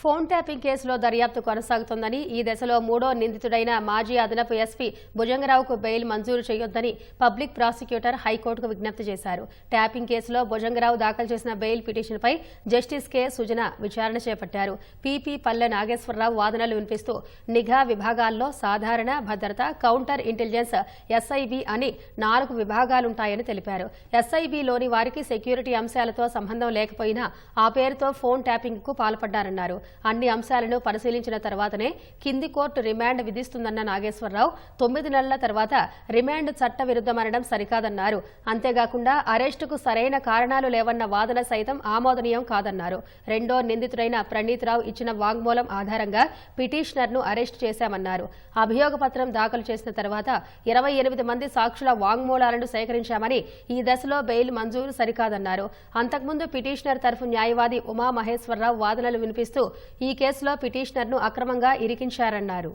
Phone tapping కేసులో దర్యాప్తు కొనసాగుతోందని ఈ దశలో మూడో నిందితుడైన మాజీ అదనపు ఎస్పీ భుజంగరావుకు బెయిల్ మంజూరు చేయొద్దని పబ్లిక్ ప్రాసిక్యూటర్ హైకోర్టుకు విజ్ఞప్తి చేశారు. ట్యాపింగ్ కేసులో భుజంగరావు దాఖలు చేసిన బెయిల్ పిటిషన్పై జస్టిస్ కె సుజన విచారణ చేపట్టారు. పీపీ పల్లె నాగేశ్వరరావు వాదనలు వినిపిస్తూ నిఘా విభాగాల్లో సాధారణ, భద్రత, కౌంటర్ ఇంటెలిజెన్స్, ఎస్ఐబి అని 4 విభాగాలుంటాయని తెలిపారు. ఎస్ఐబిలోని వారికి సెక్యూరిటీ అంశాలతో సంబంధం లేకపోయినా ఆ పేరుతో ఫోన్ ట్యాపింగ్ కు పాల్పడ్డారన్నారు. అన్ని అంశాలను పరిశీలించిన తర్వాతనే కింది కోర్టు రిమాండ్ విధిస్తుందన్న నాగేశ్వరరావు 9 నెలల తర్వాత రిమాండ్ చట్ట విరుద్ధమనడం సరికాదన్నారు. అంతేకాకుండా అరెస్టుకు సరైన కారణాలు లేవన్న వాదన సైతం ఆమోదనీయం కాదన్నారు. రెండో నిందితుడైన ప్రణీత్ రావు ఇచ్చిన వాంగ్మూలం ఆధారంగా పిటిషనర్ను అరెస్టు చేశామన్నారు. అభియోగ పత్రం దాఖలు చేసిన తర్వాత 28 మంది సాక్షుల వాంగ్మూలాలను సేకరించామని ఈ దశలో బెయిల్ మంజూరు సరికాదన్నారు. అంతకుముందు పిటిషనర్ తరఫు న్యాయవాది ఉమామహేశ్వరరావు వాదనలు వినిపిస్తూ ఈ కేసులో పిటిషనర్ను అక్రమంగా ఇరికించారన్నారు.